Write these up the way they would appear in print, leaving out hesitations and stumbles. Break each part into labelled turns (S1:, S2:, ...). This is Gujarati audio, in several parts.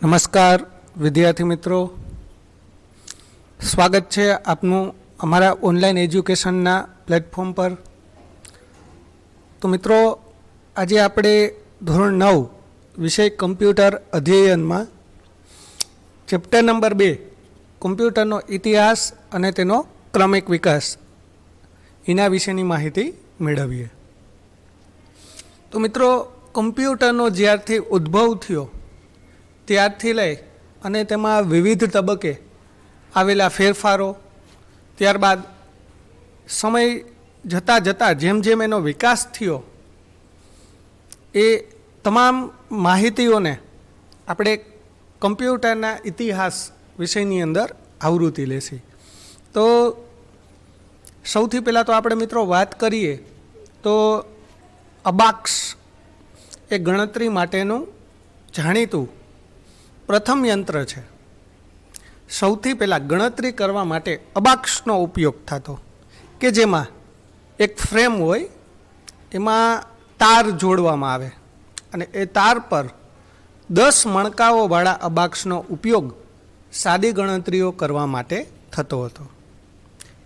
S1: નમસ્કાર વિદ્યાર્થી મિત્રો, સ્વાગત છે આપનું અમારા ઓનલાઈન એજ્યુકેશનના પ્લેટફોર્મ પર। તો મિત્રો, આજે આપણે ધોરણ 9 વિષય કમ્પ્યુટર અધ્યયનમાં ચેપ્ટર નંબર 2 કમ્પ્યુટરનો ઇતિહાસ અને તેનો ક્રમિક વિકાસ એના વિશેની માહિતી મેળવીએ। તો મિત્રો, કમ્પ્યુટરનો જ્યારથી ઉદ્ભવ થયો ત્યારથી લઈ અને તેમાં વિવિધ તબક્કે આવેલા ફેરફારો, ત્યારબાદ સમય જતાં જતાં જેમ જેમ એનો વિકાસ થયો એ તમામ માહિતીઓને આપણે કમ્પ્યુટરના ઇતિહાસ વિષયની અંદર આવૃત્તિ લેશે। તો સૌથી પહેલાં તો આપણે મિત્રો વાત કરીએ તો અબાક્સ એ ગણતરી માટેનું જાણીતું પ્રથમ યંત્ર છે। સૌથી પહેલાં ગણતરી કરવા માટે અબાક્સનો ઉપયોગ થતો કે જેમાં એક ફ્રેમ હોય, એમાં તાર જોડવામાં આવે અને એ તાર પર 10 મણકાઓવાળા અબાક્સનો ઉપયોગ સાદી ગણતરીઓ કરવા માટે થતો હતો।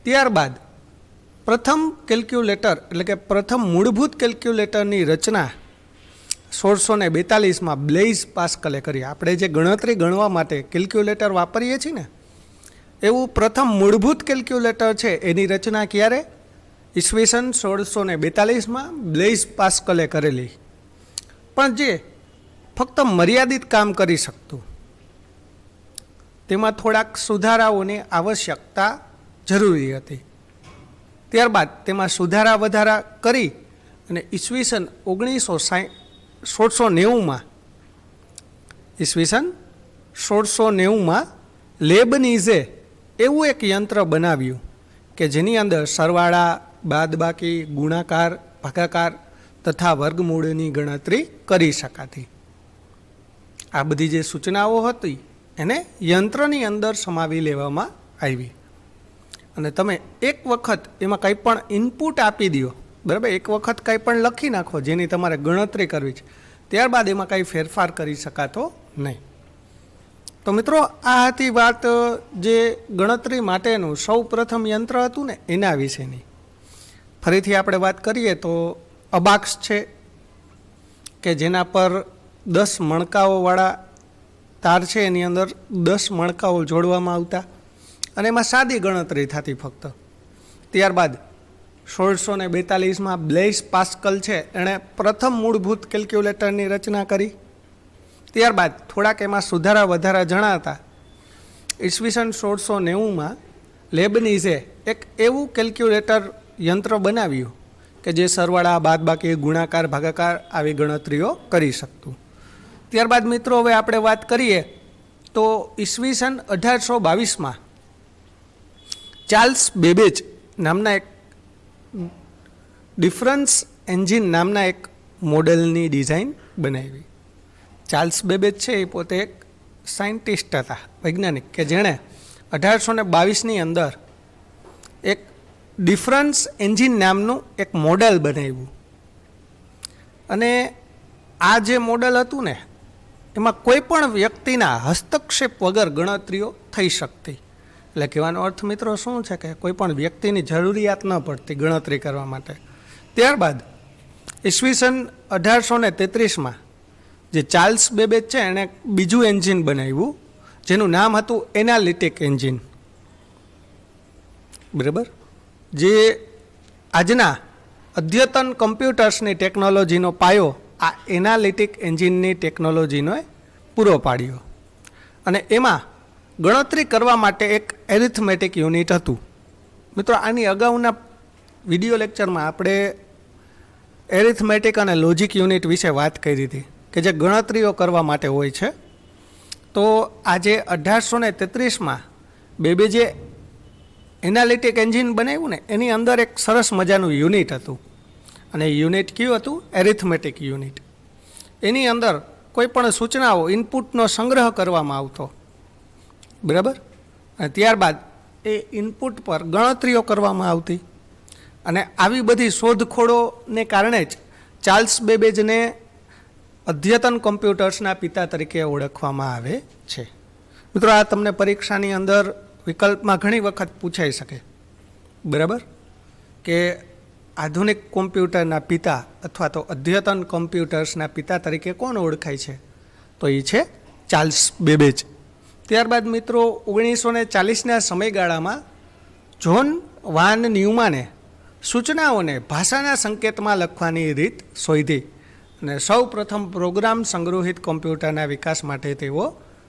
S1: ત્યારબાદ પ્રથમ કેલ્ક્યુલેટર એટલે કે પ્રથમ મૂળભૂત કેલ્ક્યુલેટરની રચના 1642માં બ્લેઇઝ પાસ્કલે કરી। આપણે જે ગણતરી ગણવા માટે કેલ્ક્યુલેટર વાપરીએ છીએ ને, એવું પ્રથમ મૂળભૂત કેલ્ક્યુલેટર છે એની રચના ક્યારે? ઈસવીસન 1642માં બ્લેઇઝ પાસ્કલે કરેલી, પણ જે ફક્ત મર્યાદિત કામ કરી શકતું, તેમાં થોડાક સુધારાઓની આવશ્યકતા જરૂરી હતી। ત્યારબાદ તેમાં સુધારા વધારા કરી અને ઈસવીસન 1690માં લેબનીઝે એવું એક યંત્ર બનાવ્યું કે જેની અંદર સરવાળા, બાદબાકી, ગુણાકાર, ભાગાકાર તથા વર્ગમૂળની ગણતરી કરી શકાતી। આ બધી જે સૂચનાઓ હતી એને યંત્રની અંદર સમાવી લેવામાં આવી અને તમે એક વખત એમાં કંઈ પણ ઇનપુટ આપી દો, બરાબર, એક વખત કંઈ પણ લખી નાખો જેની તમારે ગણતરી કરવી છે, ત્યારબાદ એમાં કંઈ ફેરફાર કરી શકાતો નહીં। તો મિત્રો, આ હતી વાત જે ગણતરી માટેનું સૌ પ્રથમ યંત્ર હતું ને એના વિશેની। ફરીથી આપણે વાત કરીએ તો અબાક્સ છે કે જેના પર 10 મણકાઓવાળા તાર છે, એની અંદર 10 મણકાઓ જોડવામાં આવતા અને એમાં સાદી ગણતરી થતી ફક્ત। ત્યારબાદ 1642માં બ્લેઇઝ પાસ્કલ છે એણે પ્રથમ મૂળભૂત કેલ્ક્યુલેટરની રચના કરી। ત્યારબાદ થોડાક એમાં સુધારા વધારા જણાતા ઈસવીસન 1690માં લેબનીઝે એક એવું કેલ્ક્યુલેટર યંત્ર બનાવ્યું કે જે સરવાળા, બાદબાકી, ગુણાકાર, ભાગાકાર આવી ગણતરીઓ કરી શકતું। ત્યારબાદ મિત્રો, હવે આપણે વાત કરીએ તો ઈસવીસન 1822માં ચાર્લ્સ બેબેજ નામના એક ડિફરન્સ એન્જિન નામના એક મોડેલની ડિઝાઇન બનાવી। ચાર્લ્સ બેબેજ છે એ પોતે એક સાયન્ટિસ્ટ હતા, વૈજ્ઞાનિક, કે જેણે 1822ની અંદર એક ડિફરન્સ એન્જિન નામનું એક મોડેલ બનાવ્યું અને આ જે મોડેલ હતું ને એમાં કોઈ પણ વ્યક્તિના હસ્તક્ષેપ વગર ગણતરીઓ થઈ શકતી। એટલે કહેવાનો અર્થ મિત્રો શું છે કે કોઈ પણ વ્યક્તિની જરૂરિયાત ન પડતી ગણતરી કરવા માટે। ત્યારબાદ ઈસવીસન 1833માં જે ચાર્લ્સ બેબેજ છે એણે બીજું એન્જિન બનાવ્યું જેનું નામ હતું એનાલિટિક એન્જિન, બરાબર, જે આજના અદ્યતન કમ્પ્યુટર્સની ટેકનોલોજીનો પાયો આ એનાલિટિક એન્જિનની ટેકનોલોજીનો પૂરો પાડ્યો અને એમાં ગણતરી કરવા માટે એક એરિથમેટિક યુનિટ હતું। મિત્રો, આની અગાઉના વિડીયો લેક્ચરમાં આપણે એરિથમેટિક અને લોજિક યુનિટ વિશે વાત કરી હતી કે જે ગણતરીઓ કરવા માટે હોય છે। તો આજે 1833માં બેબેજે એનાલિટિક એન્જિન બનાવ્યું ને એની અંદર એક સરસ મજાનું યુનિટ હતું અને યુનિટ કયું હતું? Arithmetic unit. એની અંદર કોઈ પણ સૂચનાઓ, ઇનપુટનો સંગ્રહ કરવામાં આવતો, બરાબર, અને ત્યારબાદ એ ઇનપુટ પર ગણતરીઓ કરવામાં આવતી અને આવી બધી શોધખોળોને કારણે જ ચાર્લ્સ બેબેજને અદ્યતન કોમ્પ્યુટર્સના પિતા તરીકે ઓળખવામાં આવે છે. મિત્રો, આ તમને પરીક્ષાની અંદર વિકલ્પમાં ઘણી વખત પૂછાઈ શકે, બરાબર, કે આધુનિક કોમ્પ્યુટરના પિતા અથવા તો અદ્યતન કોમ્પ્યુટર્સના પિતા તરીકે કોણ ઓળખાય છે? તો એ છે ચાર્લ્સ બેબેજ. ત્યારબાદ મિત્રો 1940ના સમયગાળામાં જ્હોન વાન ન્યુમાને સૂચનાઓને ભાષાના સંકેતમાં લખવાની રીત શોધી અને સૌ પ્રથમ પ્રોગ્રામ સંગ્રહિત કોમ્પ્યુટરના વિકાસ માટે તેઓ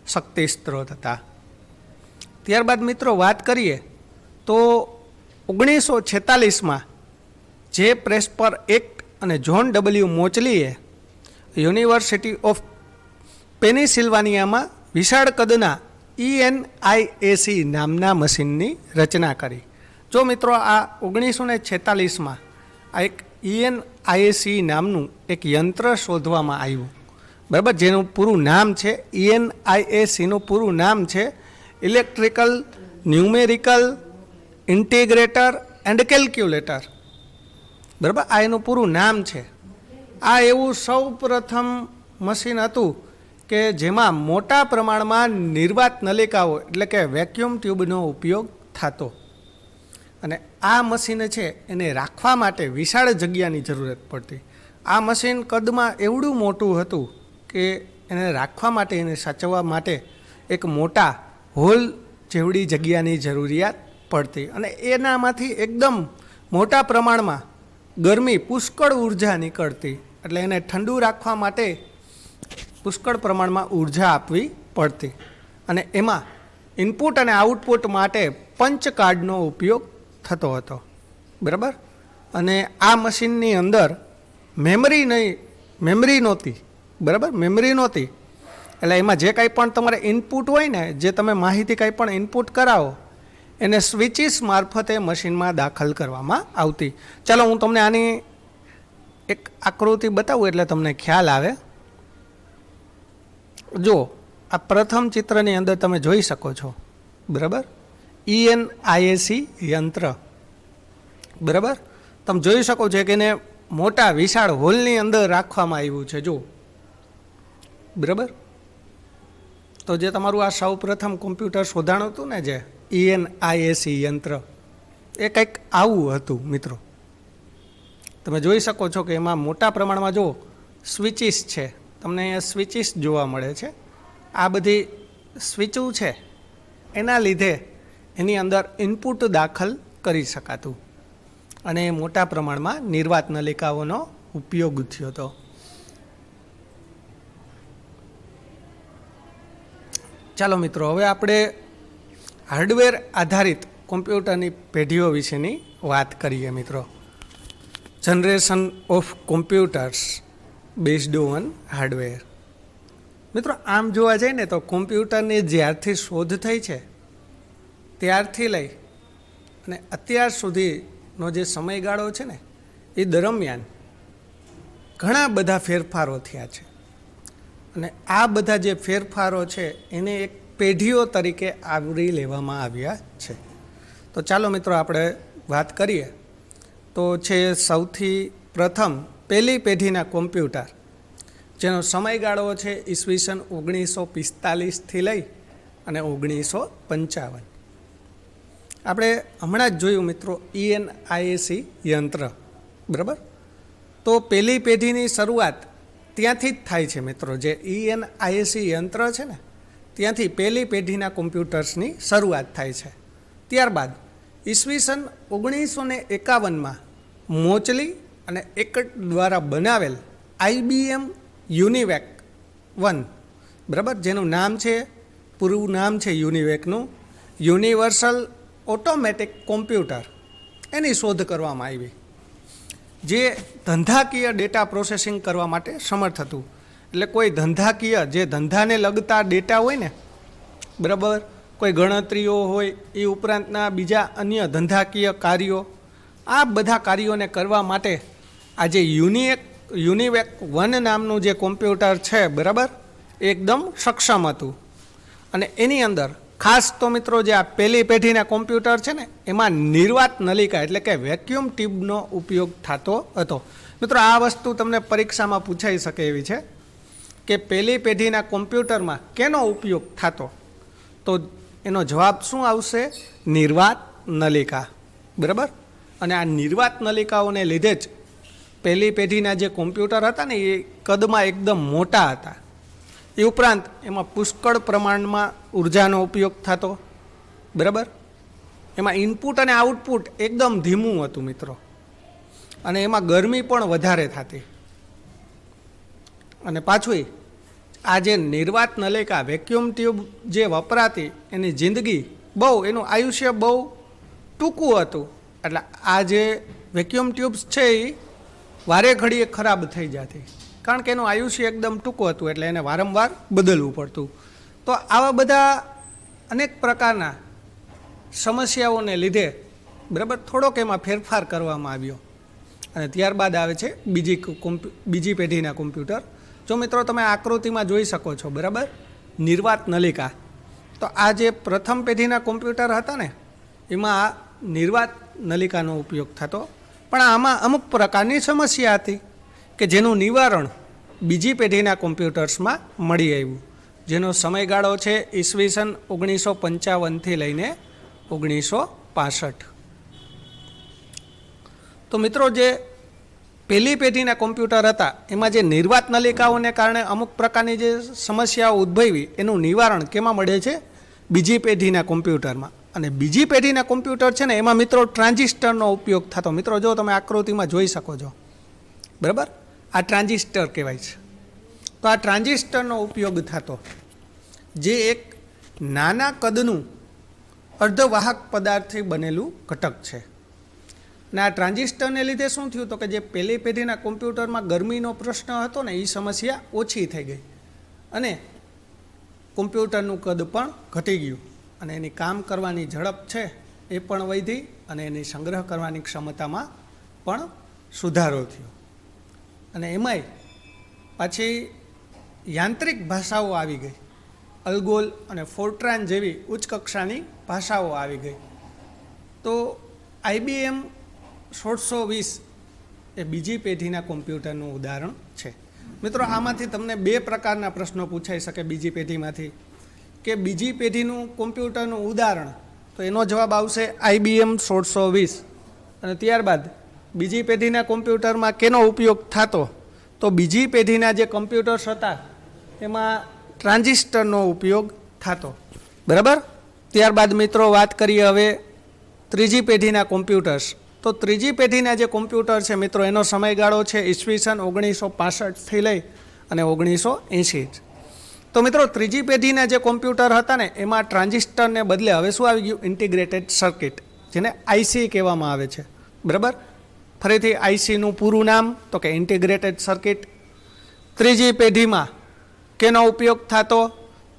S1: શક્તિ સ્ત્રોત હતા. ત્યારબાદ મિત્રો વાત કરીએ તો 1946માં જે પ્રેસ્પર એક્ટ અને જ્હોન ડબલ્યુ મોચલીએ યુનિવર્સિટી ઓફ પેનિસિલ્વાનિયામાં વિશાળ કદના ENIAC નામના મશીનની રચના કરી. જો મિત્રો, આ 1946માં આ એક ENIAC નામનું એક યંત્ર શોધવામાં આવ્યું, બરાબર, જેનું પૂરું નામ છે ENIACનું પૂરું નામ છે electrical numerical integrator and calculator, બરાબર, આ એનું પૂરું નામ છે. આ એવું સૌ પ્રથમ મશીન હતું કે જેમાં મોટા પ્રમાણમાં નિર્વાત નલિકાઓ એટલે કે વેક્યુમ ટ્યુબનો ઉપયોગ થતો અને આ મશીન છે એને રાખવા માટે વિશાળ જગ્યાની જરૂરત પડતી. આ મશીન કદમાં એવડું મોટું હતું કે એને રાખવા માટે, એને સાચવવા માટે એક મોટા હોલ જેવડી જગ્યાની જરૂરિયાત પડતી અને એનામાંથી એકદમ મોટા પ્રમાણમાં ગરમી, પુષ્કળ ઉર્જા નીકળતી. એટલે એને ઠંડુ રાખવા માટે પુષ્કળ પ્રમાણમાં ઉર્જા આપવી પડતી અને એમાં ઇનપુટ અને આઉટપુટ માટે પંચ કાર્ડનો ઉપયોગ થતો હતો, બરાબર. અને આ મશીનની અંદર મેમરી નહોતી, બરાબર, મેમરી નહોતી. એટલે એમાં જે કાંઈ પણ તમારે ઇનપુટ હોય ને, જે તમે માહિતી કાંઈ પણ ઇનપુટ કરાવો એને સ્વિચીસ મારફતે મશીનમાં દાખલ કરવામાં આવતી. ચાલો હું તમને આની એક આકૃતિ બતાવું એટલે તમને ખ્યાલ આવે. જો આ પ્રથમ ચિત્રની અંદર તમે જોઈ શકો છો, બરાબર, ENIAC યંત્ર, બરાબર. તમે જોઈ શકો છો કે એને મોટા વિશાળ હોલની અંદર રાખવામાં આવ્યું છે, જો, બરાબર. તો જે તમારું આ સૌ પ્રથમ કોમ્પ્યુટર શોધાણું હતું ને, જે ENIAC યંત્ર, એ કંઈક આવું હતું મિત્રો. તમે જોઈ શકો છો કે એમાં મોટા પ્રમાણમાં જો સ્વિચીસ છે, તમને અહીંયા સ્વિચીસ જોવા મળે છે. આ બધી સ્વિચો છે એના લીધે એની અંદર ઇનપુટ દાખલ કરી શકાતું અને મોટા પ્રમાણમાં નિર્વાત નલિકાઓનો ઉપયોગ થયો હતો. ચાલો મિત્રો, હવે આપણે હાર્ડવેર આધારિત કોમ્પ્યુટરની પેઢીઓ વિશેની વાત કરીએ મિત્રો. Generation of computers based on hardware. મિત્રો, આમ જોવા જઈએ ને તો કોમ્પ્યુટરની જ્યારથી શોધ થઈ છે ત્યારથી લઈ અને અત્યાર સુધીનો જે સમયગાળો છે ને, એ દરમિયાન ઘણા બધા ફેરફારો થયા છે અને આ બધા જે ફેરફારો છે એને એક પેઢીઓ તરીકે આવરી લેવામાં આવ્યા છે. તો ચાલો મિત્રો આપણે વાત કરીએ તો છે સૌથી પ્રથમ પહેલી પેઢીના કોમ્પ્યુટર, જેનો સમયગાળો છે ઈસવીસન 1945થી લઈ અને 1955. આપણે હમણાં જ જોયું મિત્રો ENIAC યંત્ર, બરાબર. તો પહેલી પેઢીની શરૂઆત ત્યાંથી જ થાય છે મિત્રો. જે ENIAC યંત્ર છે ને, ત્યાંથી પહેલી પેઢીના કોમ્પ્યુટર્સની શરૂઆત થાય છે. ત્યારબાદ ઈસવીસન 1951માં મોચલી અને એક્ટ દ્વારા બનાવેલ IBM યુનિવેક 1, બરાબર, જેનું નામ છે, પૂરું નામ છે યુનિવેકનું, યુનિવર્સલ ઓટોમેટિક કોમ્પ્યુટર, એની શોધ કરવામાં આવી, જે ધંધાકીય ડેટા પ્રોસેસિંગ કરવા માટે સમર્થ હતું. એટલે કોઈ ધંધાકીય, જે ધંધાને લગતા ડેટા હોય ને, બરાબર, કોઈ ગણતરીઓ હોય, એ ઉપરાંતના બીજા અન્ય ધંધાકીય કાર્યો, આ બધા કાર્યોને કરવા માટે આ જે યુનિવેક 1 નામનું જે કોમ્પ્યુટર છે, બરાબર, એકદમ સક્ષમ હતું. અને એની અંદર ખાસ તો મિત્રો જે આ પહેલી પેઢીના કોમ્પ્યુટર છે ને, એમાં નિર્વાત નલિકા એટલે કે વેક્યુમ ટ્યુબનો ઉપયોગ થતો હતો. મિત્રો, આ વસ્તુ તમને પરીક્ષામાં પૂછાઈ શકે એવી છે કે પહેલી પેઢીના કોમ્પ્યુટરમાં કેનો ઉપયોગ થતો, તો એનો જવાબ શું આવશે? નિર્વાત નલિકા. બરાબર. અને આ નિર્વાત નલિકાઓને લીધે જ પહેલી પેઢીના જે કોમ્પ્યુટર હતા ને એ કદમાં એકદમ મોટા હતા. એ ઉપરાંત એમાં પુષ્કળ પ્રમાણમાં ઉર્જાનો ઉપયોગ થતો. બરાબર. એમાં ઇનપુટ અને આઉટપુટ એકદમ ધીમું હતું મિત્રો, અને એમાં ગરમી પણ વધારે થતી. અને પાછું આ જે નિર્વાત નલિકા વેક્યુમ ટ્યુબ જે વપરાતી એની જિંદગી એનું આયુષ્ય બહુ ટૂંકું હતું. એટલે આ જે વેક્યુમ ટ્યુબ્સ છે એ વારે ઘડીએ ખરાબ થઈ જતી, કારણ કે એનું આયુષ્ય એકદમ ટૂંકું હતું, એટલે એને વારંવાર બદલવું પડતું. તો આવા બધા અનેક પ્રકારના સમસ્યાઓને લીધે બરાબર થોડોક એમાં ફેરફાર કરવામાં આવ્યો. અને ત્યારબાદ આવે છે બીજી પેઢીના કોમ્પ્યુટર. જો મિત્રો તમે આકૃતિમાં જોઈ શકો છો, બરાબર, નિર્વાત નલિકા. તો આ જે પ્રથમ પેઢીના કોમ્પ્યુટર હતા ને એમાં આ નિર્વાત નલિકાનો ઉપયોગ થતો, પણ આમાં અમુક પ્રકારની સમસ્યા હતી કે જેનું નિવારણ બીજી પેઢીના કોમ્પ્યુટર્સમાં મળી આવ્યું, જેનો સમયગાળો છે ઈસવીસન 1955થી લઈને 1965. તો મિત્રો જે પહેલી પેઢીના કોમ્પ્યુટર હતા એમાં જે નિર્વાત નલિકાઓને કારણે અમુક પ્રકારની જે સમસ્યાઓ ઉદ્ભવી એનું નિવારણ કેમાં મળે છે? બીજી પેઢીના કોમ્પ્યુટરમાં. અને બીજી પેઢીના કોમ્પ્યુટર છે ને એમાં મિત્રો ટ્રાન્ઝિસ્ટરનો ઉપયોગ થતો. મિત્રો જો તમે આકૃતિમાં જોઈ શકો છો, બરાબર, આ ટ્રાન્ઝિસ્ટર કહેવાય છે. તો આ ટ્રાન્ઝિસ્ટરનો ઉપયોગ થતો, જે એક નાના કદનું અર્ધવાહક પદાર્થથી બનેલું ઘટક છે. અને આ ટ્રાન્ઝિસ્ટરને લીધે શું થયું તો કે જે પહેલી પેઢીના કોમ્પ્યુટરમાં ગરમીનો પ્રશ્ન હતો ને એ સમસ્યા ઓછી થઈ ગઈ, અને કોમ્પ્યુટરનું કદ પણ ઘટી ગયું, અને એની કામ કરવાની ઝડપ છે એ પણ વધી, અને એની સંગ્રહ કરવાની ક્ષમતામાં પણ સુધારો થયો. અને એમાંય પાછી યાંત્રિક ભાષાઓ આવી ગઈ, અલ્ગોલ અને ફોર્ટ્રાન જેવી ઉચ્ચ કક્ષાની ભાષાઓ આવી ગઈ. તો IBM 1620 એ બીજી પેઢીના કોમ્પ્યુટરનું ઉદાહરણ છે. મિત્રો આમાંથી તમને બે પ્રકારના પ્રશ્નો પૂછાઈ શકે બીજી પેઢીમાંથી, કે બીજી પેઢીનું કોમ્પ્યુટરનું ઉદાહરણ, તો એનો જવાબ આવશે IBM 1620. અને ત્યારબાદ બીજી પેઢીના કોમ્પ્યુટરમાં કેનો ઉપયોગ થતો, તો બીજી પેઢીના જે કોમ્પ્યુટર્સ હતા એમાં ટ્રાન્ઝિસ્ટરનો ઉપયોગ થતો. બરાબર. ત્યારબાદ મિત્રો વાત કરીએ હવે ત્રીજી પેઢીના કોમ્પ્યુટર્સ. તો ત્રીજી પેઢીના જે કોમ્પ્યુટર છે મિત્રો એનો સમયગાળો છે ઈસવીસન 1965થી લઈ અને 1980. તો મિત્રો ત્રીજી પેઢીના જે કોમ્પ્યુટર હતા ને એમાં ટ્રાન્ઝિસ્ટરને બદલે હવે શું આવી ગયું? ઇન્ટિગ્રેટેડ સર્કિટ, જેને IC કહેવામાં આવે છે. બરાબર. ફરીથી ICનું પૂરું નામ તો કે ઇન્ટિગ્રેટેડ સર્કિટ. ત્રીજી પેઢીમાં કેનો ઉપયોગ થતો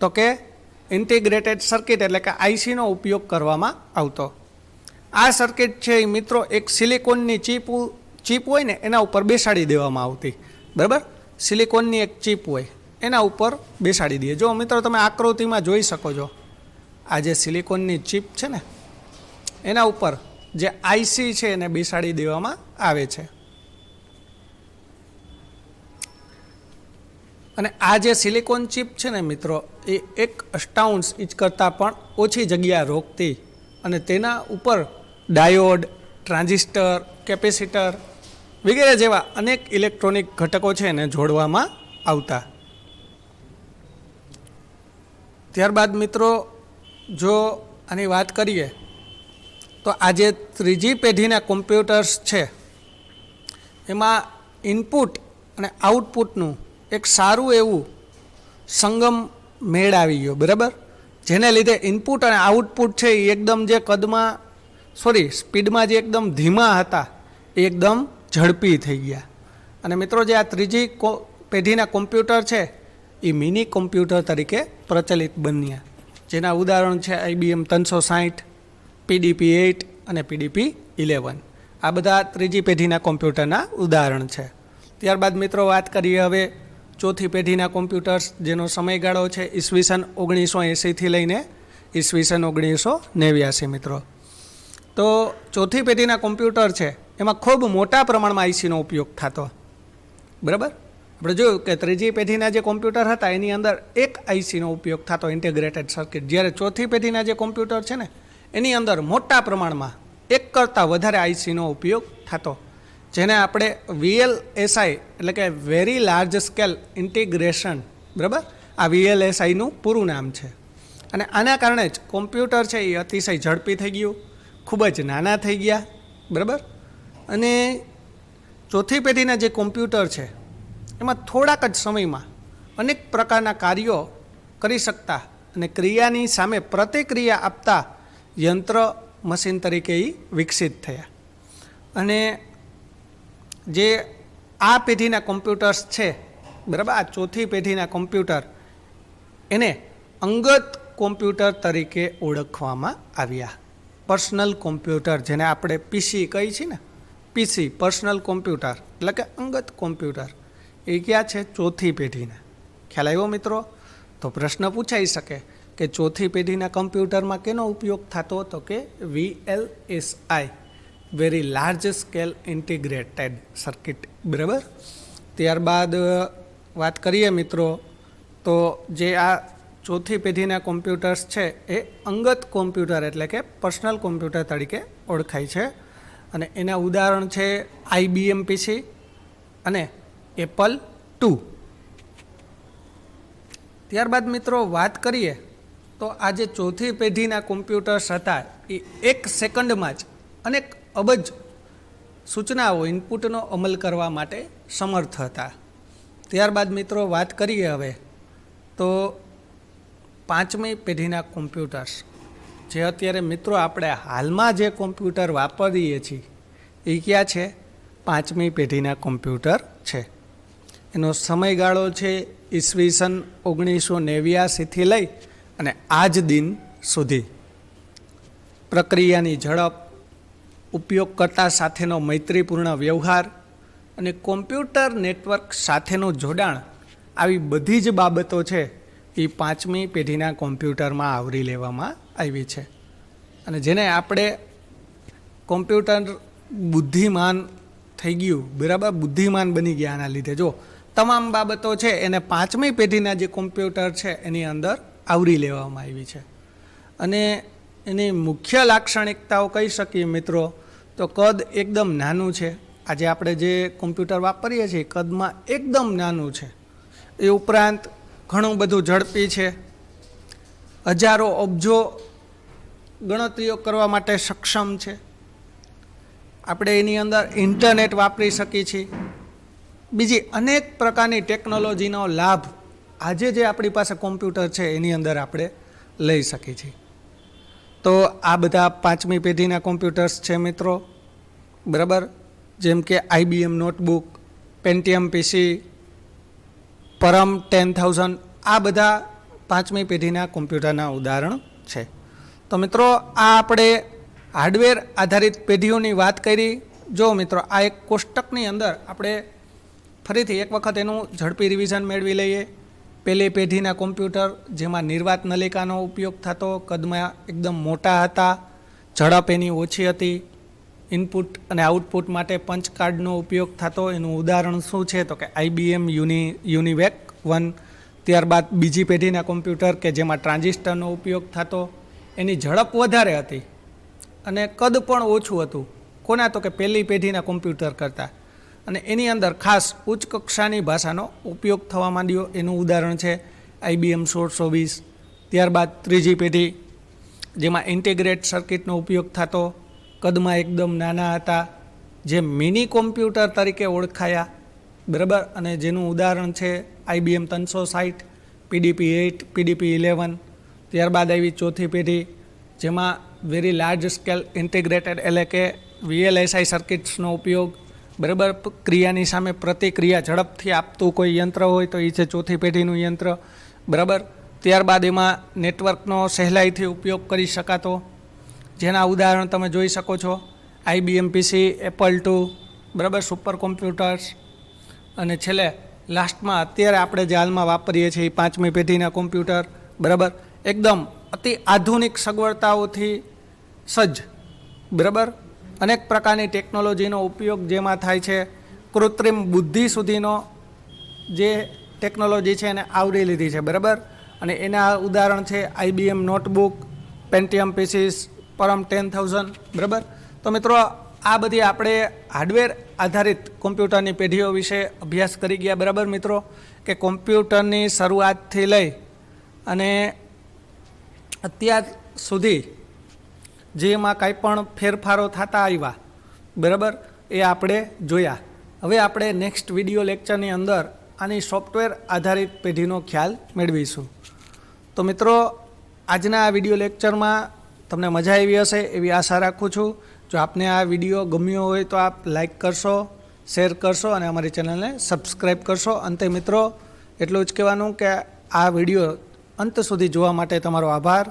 S1: તો કે ઇન્ટિગ્રેટેડ સર્કિટ એટલે કે ICનો ઉપયોગ કરવામાં આવતો. આ સર્કિટ છે એ મિત્રો એક સિલિકોનની ચીપ હોય ને એના ઉપર બેસાડી દેવામાં આવતી. બરાબર. સિલિકોનની એક ચીપ હોય એના ઉપર બેસાડી દઈએ. જો મિત્રો તમે આકૃતિમાં જોઈ શકો છો, આ જે સિલિકોનની ચીપ છે ને એના ઉપર જે IC છે એને બેસાડી દેવામાં આવે છે. અને આ જે સિલિકોન ચીપ છે ને મિત્રો એ 1/58 ઇંચ કરતાં પણ ઓછી જગ્યા રોકતી, અને તેના ઉપર ડાયોડ, ટ્રાન્ઝિસ્ટર, કેપેસિટર વગેરે જેવા અનેક ઇલેક્ટ્રોનિક ઘટકો છે એને જોડવામાં આવતા. ત્યારબાદ મિત્રો જો આની વાત કરીએ તો આજે ત્રીજી પેઢીના કોમ્પ્યુટર્સ છે એમાં ઇનપુટ અને આઉટપુટનું એક સારું એવું સંગમ મેળ આવી ગયો. બરાબર. જેને લીધે ઇનપુટ અને આઉટપુટ છે એ એકદમ જે સ્પીડમાં જે એકદમ ધીમા હતા એ એકદમ ઝડપી થઈ ગયા. અને મિત્રો જે આ ત્રીજી પેઢીના કોમ્પ્યુટર છે એ મિની કોમ્પ્યુટર તરીકે પ્રચલિત બન્યા, જેના ઉદાહરણ છે IBM 360, PDP-8 અને PDP-11. આ બધા ત્રીજી પેઢીના કોમ્પ્યુટરના ઉદાહરણ છે. ત્યારબાદ મિત્રો વાત કરીએ હવે ચોથી પેઢીના કોમ્પ્યુટર્સ, જેનો સમયગાળો છે ઈસવીસન 1980થી લઈને ઈસવીસન 1989 મિત્રો. તો ચોથી પેઢીના કોમ્પ્યુટર છે એમાં ખૂબ મોટા પ્રમાણમાં ICનો ઉપયોગ થતો. બરાબર. આપણે જોયું કે ત્રીજી પેઢીના જે કોમ્પ્યુટર હતા એની અંદર એક આઈસીનો ઉપયોગ થતો, ઇન્ટિગ્રેટેડ સર્કિટ. જ્યારે ચોથી પેઢીના જે કોમ્પ્યુટર છે ને એની અંદર મોટા પ્રમાણમાં એક કરતાં વધારે આઈસીનો ઉપયોગ થતો, જેને આપણે VLSI એટલે કે વેરી લાર્જ સ્કેલ ઇન્ટિગ્રેશન, બરાબર, આ VLSIનું પૂરું નામ છે. અને આના કારણે જ કોમ્પ્યુટર છે એ અતિશય ઝડપી થઈ ગયું, ખૂબ જ નાના થઈ ગયા, બરાબર. અને ચોથી પેઢીના જે કોમ્પ્યુટર છે એમાં થોડાક જ સમયમાં અનેક પ્રકારના કાર્યો કરી શકતા અને ક્રિયાની સામે પ્રતિક્રિયા આપતા યંત્ર મશીન તરીકે એ વિકસિત થયા. અને જે આ પેઢીના કોમ્પ્યુટર્સ છે, બરાબર, આ ચોથી પેઢીના કોમ્પ્યુટર એને અંગત કોમ્પ્યુટર તરીકે ઓળખવામાં આવ્યા. પર્સનલ કોમ્પ્યુટર, જેને આપણે PC કહી છીએ ને, PC પર્સનલ કોમ્પ્યુટર એટલે કે અંગત કોમ્પ્યુટર, એ ક્યાં છે? ચોથી પેઢીના. ખ્યાલ આવ્યો મિત્રો? તો પ્રશ્ન પૂછાઈ શકે કે ચોથી પેઢીના કમ્પ્યુટરમાં કેનો ઉપયોગ થતો? તો કે VLSI, very large scale integrated circuit, બરાબર. ત્યારબાદ વાત કરીએ મિત્રો તો જે આ ચોથી પેઢીના કોમ્પ્યુટર્સ છે એ અંગત કોમ્પ્યુટર એટલે કે પર્સનલ કોમ્પ્યુટર તરીકે ઓળખાય છે. અને એના ઉદાહરણ છે IBM PC અને Apple II. ત્યારબાદ મિત્રો વાત કરીએ તો આ જે ચોથી પેઢીના કોમ્પ્યુટર્સ હતા એ 1 સેકન્ડમાં જ અનેક અબજ સૂચનાઓ ઇનપુટનો અમલ કરવા માટે સમર્થ હતા. ત્યારબાદ મિત્રો વાત કરીએ હવે તો પાંચમી પેઢીના કોમ્પ્યુટર્સ, જે અત્યારે મિત્રો આપણે હાલમાં જે કોમ્પ્યુટર વાપરીએ છીએ એ ક્યાં છે? પાંચમી પેઢીના કોમ્પ્યુટર છે. એનો સમયગાળો છે ઈસવીસન 1989થી લઈ અને આજ દિન સુધી. પ્રક્રિયાની ઝડપ, ઉપયોગકર્તા સાથેનો મૈત્રીપૂર્ણ વ્યવહાર અને કોમ્પ્યુટર નેટવર્ક સાથેનું જોડાણ, આવી બધી જ બાબતો છે એ પાંચમી પેઢીના કોમ્પ્યુટરમાં આવરી લેવામાં આવી છે. અને જેને આપણે કોમ્પ્યુટર બુદ્ધિમાન થઈ ગયું, બરાબર, બુદ્ધિમાન બની ગયા આના લીધે. જો તમામ બાબતો છે એને પાંચમી પેઢીના જે કોમ્પ્યુટર છે એની અંદર આવરી લેવામાં આવી છે. અને એની મુખ્ય લાક્ષણિકતાઓ કહી શકીએ મિત્રો તો કદ એકદમ નાનું છે. આજે આપણે જે કોમ્પ્યુટર વાપરીએ છીએ કદમાં એકદમ નાનું છે. એ ઉપરાંત ઘણું બધું ઝડપી છે, હજારો અબજો ગણતરીઓ કરવા માટે સક્ષમ છે. આપણે એની અંદર ઇન્ટરનેટ વાપરી શકીએ છીએ. બીજી અનેક પ્રકારની ટેકનોલોજીનો લાભ આજે જે આપણી પાસે કોમ્પ્યુટર છે એની અંદર આપણે લઈ શકીએ છીએ. તો આ બધા પાંચમી પેઢીના કોમ્પ્યુટર્સ છે મિત્રો, બરાબર. જેમ કે IBM નોટબુક, પેન્ટિયમ PC, પરમ 10000, આ બધા પાંચમી પેઢીના કોમ્પ્યુટરના ઉદાહરણ છે. તો મિત્રો આ આપણે હાર્ડવેર આધારિત પેઢીઓની વાત કરી. જો મિત્રો આ એક કોષ્ટકની અંદર આપણે ફરીથી એક વખત એનું ઝડપી રિવિઝન મેળવી લઈએ. પહેલી પેઢીના કોમ્પ્યુટર જેમાં નિર્વાત નલિકાનો ઉપયોગ થતો, કદમાં એકદમ મોટા હતા, ઝડપ એની ઓછી હતી, ઇનપુટ અને આઉટપુટ માટે પંચ કાર્ડનો ઉપયોગ થતો. એનું ઉદાહરણ શું છે? તો કે IBM યુનિવેક 1. ત્યારબાદ બીજી પેઢીના કોમ્પ્યુટર કે જેમાં ટ્રાન્ઝિસ્ટરનો ઉપયોગ થતો, એની ઝડપ વધારે હતી અને કદ પણ ઓછું હતું. કોના? તો કે પહેલી પેઢીના કોમ્પ્યુટર કરતાં. અને એની અંદર ખાસ ઉચ્ચ કક્ષાની ભાષાનો ઉપયોગ થવા માંડ્યો. એનું ઉદાહરણ છે IBM 1620. ત્યારબાદ ત્રીજી પેઢી જેમાં ઇન્ટિગ્રેટ સર્કિટનો ઉપયોગ થતો, કદમાં એકદમ નાના હતા, જે મિની કોમ્પ્યુટર તરીકે ઓળખાયા, બરાબર. અને જેનું ઉદાહરણ છે IBM 360, PDP-8, PDP-11. ત્યારબાદ આવી ચોથી પેઢી જેમાં વેરી લાર્જ સ્કેલ ઇન્ટિગ્રેટેડ એટલે કે VLSI સર્કિટ્સનો ઉપયોગ, બરાબર. ક્રિયાની સામે પ્રતિક્રિયા ઝડપથી આપતું કોઈ યંત્ર હોય તો એ છે ચોથી પેઢીનું યંત્ર, બરાબર. ત્યારબાદ એમાં નેટવર્કનો સહેલાઈથી ઉપયોગ કરી શકાતો, જેના ઉદાહરણ તમે જોઈ શકો છો IBM PC, Apple II, બરાબર, સુપર કોમ્પ્યુટર્સ. અને છેલ્લે લાસ્ટમાં અત્યારે આપણે જે હાલમાં વાપરીએ છીએ એ પાંચમી પેઢીના કોમ્પ્યુટર, બરાબર, એકદમ અતિ આધુનિક સગવડતાઓથી સજ્જ, બરાબર. અનેક પ્રકારની ટેકનોલોજીનો ઉપયોગ જેમાં થાય છે, કૃત્રિમ બુદ્ધિ સુધીનો જે ટેકનોલોજી છે એને આવરી લીધી છે, બરાબર. અને એના ઉદાહરણ છે IBM નોટબુક, પેન્ટિયમ પીસીસ, પરમ 10,000, બરાબર. તો મિત્રો આ બધી આપણે હાર્ડવેર આધારિત કોમ્પ્યુટરની પેઢીઓ વિશે અભ્યાસ કરી ગયા, બરાબર મિત્રો, કે કોમ્પ્યુટરની શરૂઆતથી લઈ અને અત્યાર સુધી જેમાં કાંઈ પણ ફેરફારો થતા આવ્યા, બરાબર, એ આપણે જોયા. હવે આપણે નેક્સ્ટ વિડીયો લેક્ચરની અંદર આની સોફ્ટવેર આધારિત પેઢીનો ખ્યાલ મેળવીશું. તો મિત્રો આજના આ વિડીયો લેક્ચરમાં તમને મજા આવી હશે એવી આશા રાખું છું. જો આપને આ વિડીયો ગમ્યો હોય તો આપ લાઈક કરશો, શેર કરશો અને અમારી ચેનલને સબસ્ક્રાઈબ કરશો. અંતે મિત્રો એટલું જ કહેવાનું કે આ વિડીયો અંત સુધી જોવા માટે તમારો આભાર.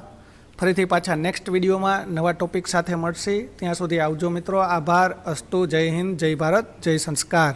S1: ફરીથી પાછા નેક્સ્ટ વિડીયોમાં નવા ટોપિક સાથે મળશે. ત્યાં સુધી આવજો મિત્રો. આભાર. અસ્તુ. જય હિન્દ, જય ભારત, જય સંસ્કાર.